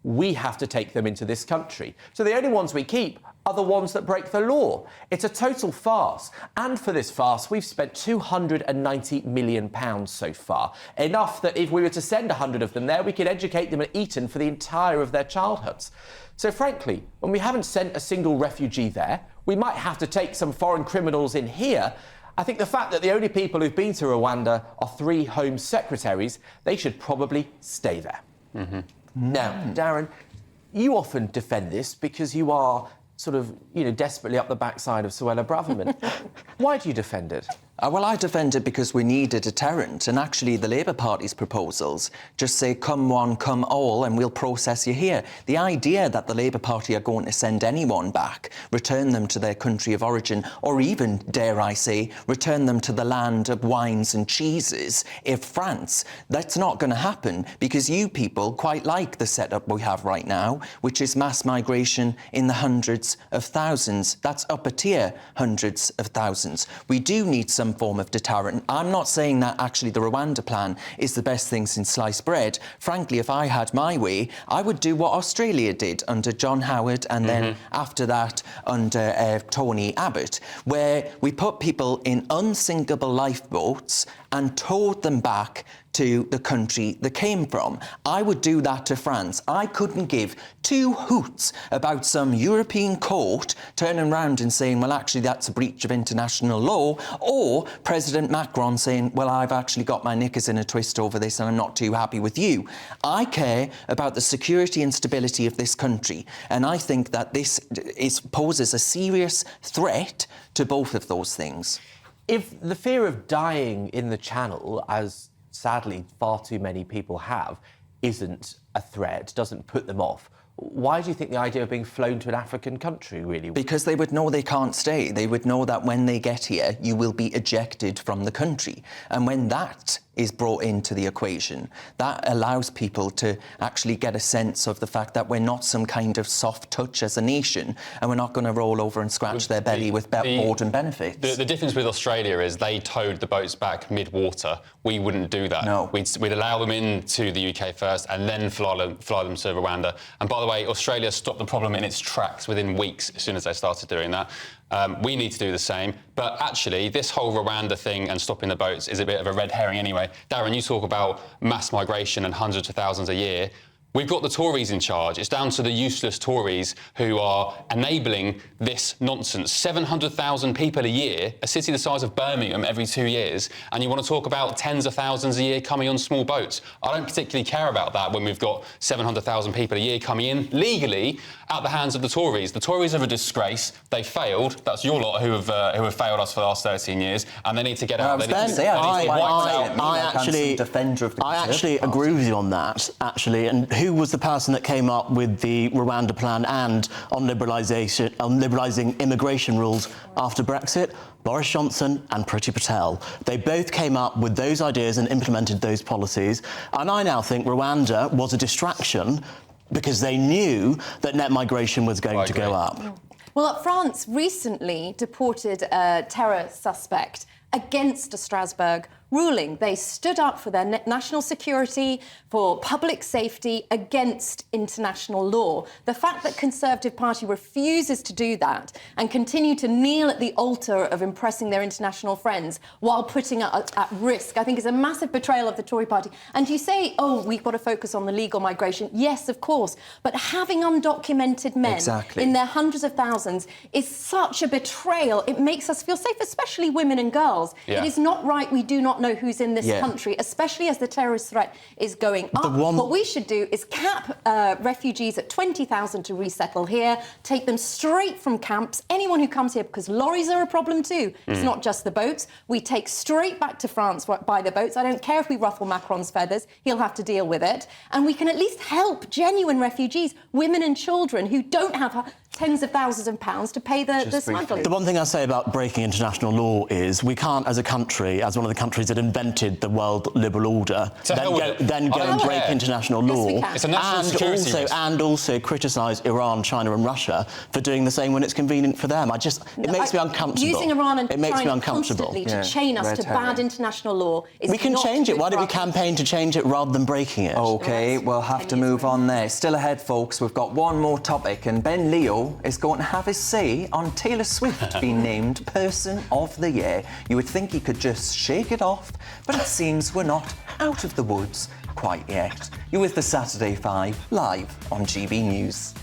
D: we have to take them into this country. So the only ones we keep are the ones that break the law. It's a total farce. And for this farce, we've spent £290 million so far. Enough that if we were to send 100 of them there, we could educate them at Eton for the entire of their childhoods. So frankly, when we haven't sent a single refugee there, we might have to take some foreign criminals in here. I think the fact that the only people who've been to Rwanda are 3 Home Secretaries, they should probably stay there.
C: Mm-hmm.
D: Now, Darren, you often defend this because you are sort of, desperately up the backside of Suella Braverman. Why do you defend it?
A: Well, I defend it because we need a deterrent, and actually the Labour Party's proposals just say come one, come all, and we'll process you here. The idea that the Labour Party are going to send anyone back, return them to their country of origin, or even, dare I say, return them to the land of wines and cheeses, if France, that's not going to happen, because you people quite like the setup we have right now, which is mass migration in the hundreds of thousands. That's upper tier hundreds of thousands. We do need some form of deterrent. I'm not saying that actually the Rwanda plan is the best thing since sliced bread. Frankly, if I had my way, I would do what Australia did under John Howard and then after that under Tony Abbott, where we put people in unsinkable lifeboats and towed them back to the country they came from. I would do that to France. I couldn't give 2 hoots about some European court turning around and saying, well, actually, that's a breach of international law, or President Macron saying, well, I've actually got my knickers in a twist over this and I'm not too happy with you. I care about the security and stability of this country, and I think that this poses a serious threat to both of those things.
D: If the fear of dying in the Channel, as sadly far too many people have, isn't a threat, doesn't put them off, why do you think the idea of being flown to an African country really works?
A: Because they would know they can't stay. They would know that when they get here, you will be ejected from the country. And when that is brought into the equation, that allows people to actually get a sense of the fact that we're not some kind of soft touch as a nation, and we're not going to roll over and scratch their belly with board and benefits.
C: The difference with Australia is they towed the boats back mid-water. We wouldn't do that.
A: No.
C: We'd allow them into the UK first and then fly them to Rwanda. And by the way, Australia stopped the problem in its tracks within weeks as soon as they started doing that. We need to do the same. But actually, this whole Rwanda thing and stopping the boats is a bit of a red herring anyway. Darren, you talk about mass migration and hundreds of thousands a year. We've got the Tories in charge. It's down to the useless Tories who are enabling this nonsense. 700,000 people a year, a city the size of Birmingham every 2 years, and you want to talk about tens of thousands a year coming on small boats. I don't particularly care about that when we've got 700,000 people a year coming in legally at the hands of the Tories. The Tories are a disgrace. They failed. That's your lot who have failed us for the last 13 years, and they need to get out.
B: I actually agree with you on that, actually. And who was the person that came up with the Rwanda plan and on liberalising immigration rules after Brexit? Boris Johnson and Priti Patel. They both came up with those ideas and implemented those policies. And I now think Rwanda was a distraction because they knew that net migration was going to go up.
E: Well, France recently deported a terror suspect against a Strasbourg ruling. They stood up for their national security, for public safety, against international law. The fact that Conservative Party refuses to do that and continue to kneel at the altar of impressing their international friends while putting it at risk, I think is a massive betrayal of the Tory party. And you say, oh, we've got to focus on the legal migration. Yes, of course. But having undocumented men in their hundreds of thousands is such a betrayal. It makes us feel safe, especially women and girls. It is not right. We do not know who's in this country, especially as the terrorist threat is going up. What we should do is cap refugees at 20,000 to resettle here, take them straight from camps. Anyone who comes here, because lorries are a problem too. It's not just the boats. We take straight back to France by the boats. I don't care if we ruffle Macron's feathers. He'll have to deal with it. And we can at least help genuine refugees, women and children who don't have tens of thousands of pounds to pay the smugglers.
B: The one thing I say about breaking international law is we can't, as a country, as one of the countries that invented the world liberal order, then go and break international law.
C: It's a national security risk.
B: And also criticise Iran, China and Russia for doing the same when it's convenient for them. It makes me uncomfortable.
E: Using Iran and China constantly to chain us to bad international law is
B: We can change it. Why don't we campaign to change it rather than breaking it?
A: OK, we'll have to move on there. Still ahead, folks, we've got one more topic, and Ben Leo is going to have his say on Taylor Swift being named Person of the Year. You would think he could just shake it off, but it seems we're not out of the woods quite yet. You're with the Saturday 5 live on GB News.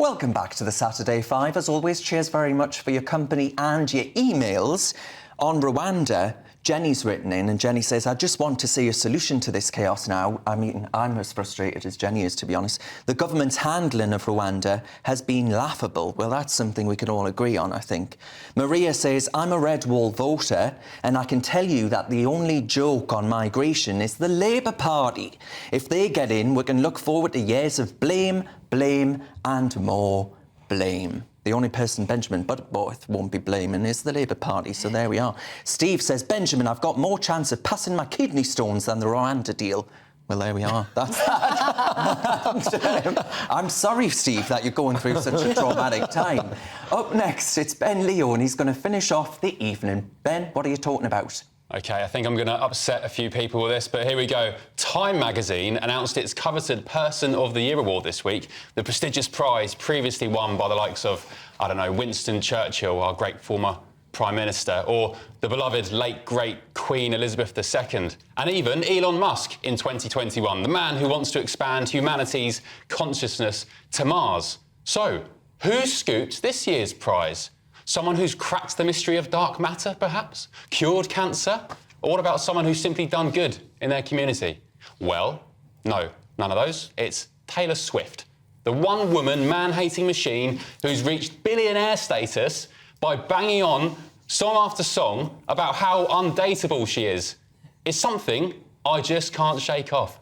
A: Welcome back to the Saturday Five. As always, cheers very much for your company and your emails. On Rwanda, Jenny's written in, and Jenny says, I just want to see a solution to this chaos now. I mean, I'm as frustrated as Jenny is, to be honest. The government's handling of Rwanda has been laughable. Well, that's something we can all agree on, I think. Maria says, I'm a Red Wall voter, and I can tell you that the only joke on migration is the Labour Party. If they get in, we can look forward to years of blame, and more blame. The only person Benjamin Butterworth won't be blaming is the Labour Party, so there we are. Steve says, Benjamin, I've got more chance of passing my kidney stones than the Rwanda deal. Well, there we are. That's that. I'm sorry, Steve, that you're going through such a traumatic time. Up next, it's Ben Leo, and he's going to finish off the evening. Ben, what are you talking about?
C: OK, I think I'm going to upset a few people with this, but here we go. Time magazine announced its coveted Person of the Year award this week, the prestigious prize previously won by the likes of, I don't know, Winston Churchill, our great former Prime Minister, or the beloved late, great Queen Elizabeth II, and even Elon Musk in 2021, the man who wants to expand humanity's consciousness to Mars. So, who scooped this year's prize? Someone who's cracked the mystery of dark matter, perhaps? Cured cancer? Or what about someone who's simply done good in their community? Well, no, none of those. It's Taylor Swift, the one-woman, man-hating machine who's reached billionaire status by banging on song after song about how undateable she is. It's something I just can't shake off.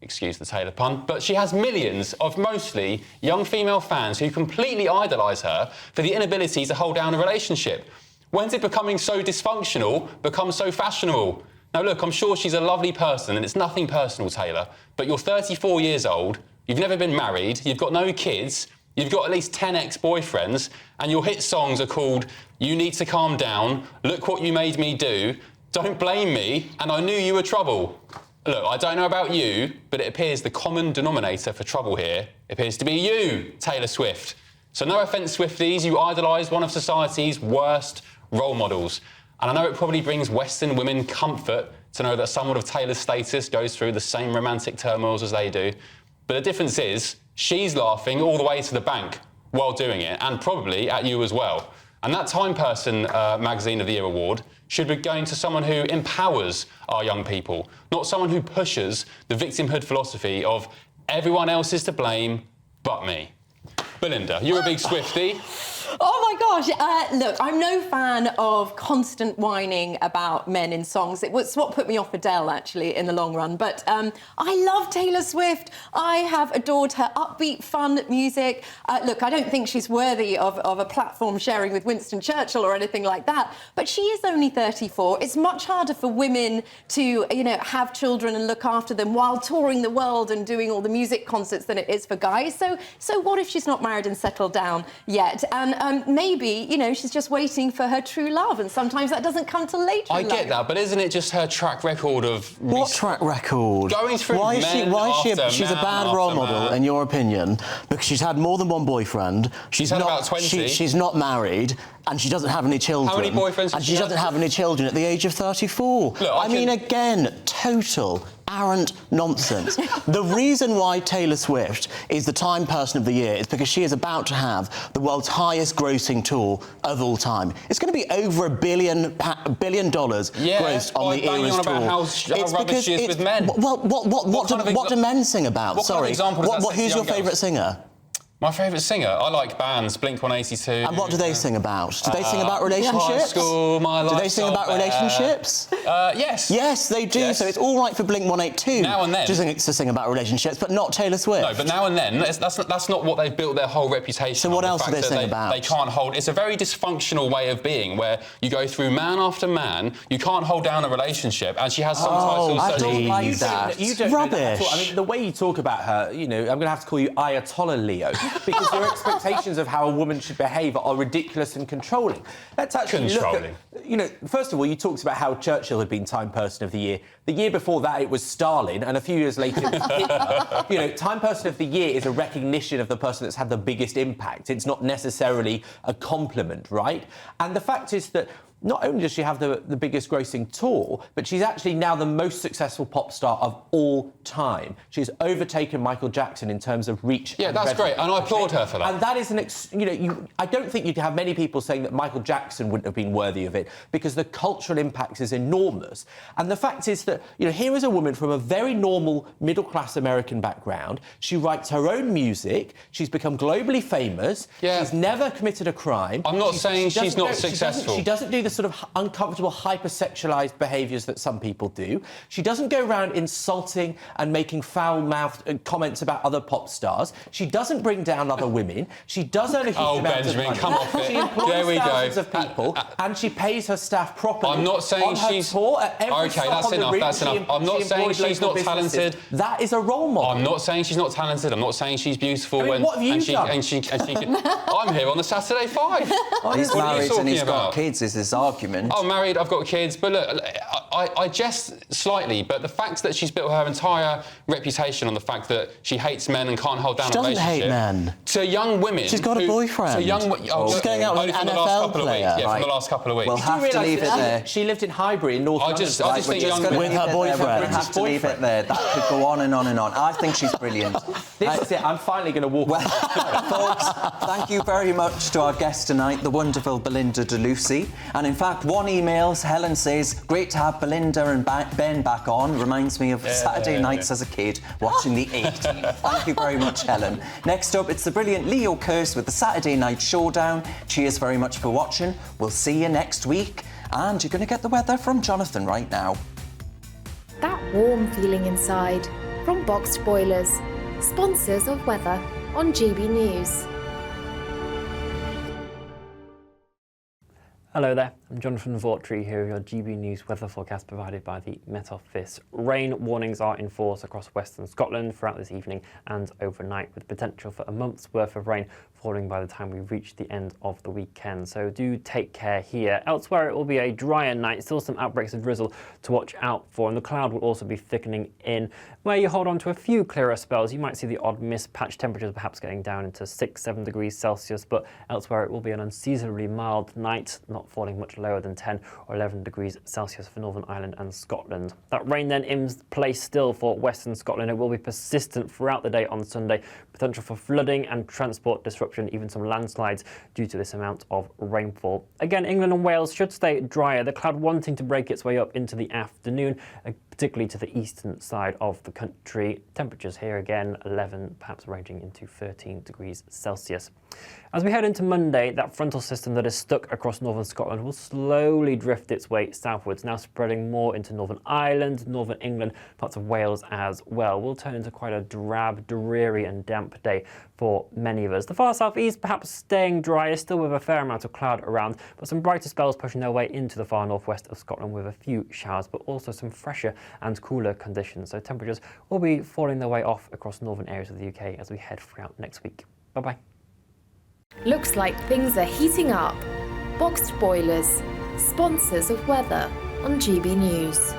C: Excuse the Taylor pun, but she has millions of mostly young female fans who completely idolise her for the inability to hold down a relationship. When did becoming so dysfunctional become so fashionable? Now look, I'm sure she's a lovely person and it's nothing personal, Taylor, but you're 34 years old, you've never been married, you've got no kids, you've got at least 10 ex-boyfriends, and your hit songs are called You Need to Calm Down, Look What You Made Me Do, Don't Blame Me, and I Knew You Were Trouble. Look, I don't know about you, but it appears the common denominator for trouble here appears to be you, Taylor Swift. So no offence, Swifties, you idolise one of society's worst role models. And I know it probably brings Western women comfort to know that someone of Taylor's status goes through the same romantic turmoils as they do. But the difference is, she's laughing all the way to the bank while doing it, and probably at you as well. And that Time Person Magazine of the Year award should be going to someone who empowers our young people, not someone who pushes the victimhood philosophy of everyone else is to blame but me. Belinda, you're a big Swiftie.
E: Oh my gosh, look, I'm no fan of constant whining about men in songs. It was what put me off Adele, actually, in the long run. But I love Taylor Swift. I have adored her upbeat, fun music. Look, I don't think she's worthy of a platform sharing with Winston Churchill or anything like that. But she is only 34. It's much harder for women to, you know, have children and look after them while touring the world and doing all the music concerts than it is for guys. So what if she's not married and settled down yet? And maybe, you know, she's just waiting for her true love, and sometimes that doesn't come till later.
C: I get that, but isn't it just her track record of...
B: What track record?
C: Going through
B: why is she's a bad role model,
C: man.
B: in your opinion, because she's had more than one boyfriend.
C: She's had about 20.
B: She's not married, and she doesn't have any children.
C: How many boyfriends?
B: And she doesn't have any children at the age of 34.
C: Look,
B: I mean, again, total arrant nonsense. The reason why Taylor Swift is the Time Person of the Year is because she is about to have the world's highest grossing tour of all time. It's going to be over $1 billion grossed on the Eras tour.
C: About how rubbish she is with men.
B: Well, what do men sing about? Sorry. Who's your favourite singer?
C: My favourite singer? I like bands, Blink-182.
B: And what do they sing about? Do they sing about relationships?
C: High School, My Life.
B: Do they sing about relationships?
C: Yes.
B: Yes, they do. Yes. So it's all right for Blink-182
C: now and then
B: to sing about relationships, but not Taylor Swift.
C: No, but now and then, that's not what they've built their whole reputation on.
B: So what else do they sing about?
C: They can't hold... It's a very dysfunctional way of being, where you go through man after man, you can't hold down a relationship, and she has sometimes...
D: I don't like that. You don't
B: rubbish.
D: Know that at all. I mean, the way you talk about her, you know, I'm going to have to call you Ayatollah Leo, because your expectations of how a woman should behave are ridiculous and controlling. Let's actually look at... You know, first of all, you talked about how Churchill had been Time Person of the Year. The year before that, it was Stalin, and a few years later, it was Hitler. You know, Time Person of the Year is a recognition of the person that's had the biggest impact. It's not necessarily a compliment, right? And the fact is that not only does she have the biggest grossing tour, but she's actually now the most successful pop star of all time. She's overtaken Michael Jackson in terms of reach.
C: Yeah, that's great, and I applaud her for that.
D: And that is I don't think you'd have many people saying that Michael Jackson wouldn't have been worthy of it, because the cultural impact is enormous. And the fact is that, here is a woman from a very normal middle-class American background. She writes her own music. She's become globally famous.
C: Yeah.
D: She's never committed a crime.
C: I'm not saying she's not successful.
D: She doesn't do the sort of uncomfortable, hypersexualized behaviours that some people do. She doesn't go around insulting and making foul-mouthed comments about other pop stars. She doesn't bring down other women. She does earn a huge amount of money.
C: Come off it.
D: She employs
C: There we
D: thousands
C: go.
D: of people, and she pays her staff properly.
C: I'm not saying
D: on her
C: she's...
D: tour, at every
C: OK,
D: stop
C: that's
D: on the
C: enough,
D: route,
C: that's enough. I'm not saying she's not talented.
D: That is a role model.
C: I'm not saying she's not talented. I'm not saying she's beautiful.
D: What have you done?
C: And she can... I'm here on the Saturday 5.
A: He's married and he's got kids, is his argument.
C: Oh, married, I've got kids. But look, I jest slightly, but the fact that she's built her entire reputation on the fact that she hates men and can't hold down a relationship...
B: She doesn't hate men.
C: To young women...
B: She's got a boyfriend.
C: To young...
B: She's going out with an NFL player.
C: Yeah, from the last couple of weeks.
A: We'll have to leave it there.
D: She lived in Highbury in North London.
C: I just think young
B: with her boyfriend.
A: We'll have to leave it there. That could go on and on and on. I think she's brilliant.
D: This is it. I'm finally going to walk.
A: Well, folks, thank you very much to our guest tonight, the wonderful Belinda de Lucy. And in fact, one emails, Helen says, great to have Belinda and Ben back on. Reminds me of Saturday nights as a kid watching the 80s. Thank you very much, Helen. Next up, it's the brilliant Leo Kearse with the Saturday Night Showdown. Cheers very much for watching. We'll see you next week. And you're going to get the weather from Jonathan right now.
M: That warm feeling inside from Boxed Boilers, sponsors of weather on GB News.
N: Hello there, I'm Jonathan Vautry here with your GB News weather forecast provided by the Met Office. Rain warnings are in force across western Scotland throughout this evening and overnight, with potential for a month's worth of rain falling by the time we reach the end of the weekend. So do take care here. Elsewhere, it will be a drier night, still some outbreaks of drizzle to watch out for, and the cloud will also be thickening in. Where you hold on to a few clearer spells, you might see the odd mist patch, temperatures perhaps getting down into 6-7 degrees Celsius, but elsewhere it will be an unseasonably mild night, not falling much lower than 10 or 11 degrees Celsius for Northern Ireland and Scotland. That rain then in place still for Western Scotland. It will be persistent throughout the day on Sunday. Potential for flooding and transport disruption, even some landslides due to this amount of rainfall. Again, England and Wales should stay drier, the cloud wanting to break its way up into the afternoon, particularly to the eastern side of the country. Temperatures here again, 11, perhaps ranging into 13 degrees Celsius. As we head into Monday, that frontal system that is stuck across northern Scotland will slowly drift its way southwards, now spreading more into Northern Ireland, Northern England, parts of Wales as well. Will turn into quite a drab, dreary and damp day for many of us. The far southeast perhaps staying drier, still with a fair amount of cloud around, but some brighter spells pushing their way into the far northwest of Scotland with a few showers, but also some fresher and cooler conditions. So temperatures will be falling their way off across northern areas of the UK as we head throughout next week. Bye-bye.
M: Looks like things are heating up. Boxed Boilers, sponsors of weather on GB News.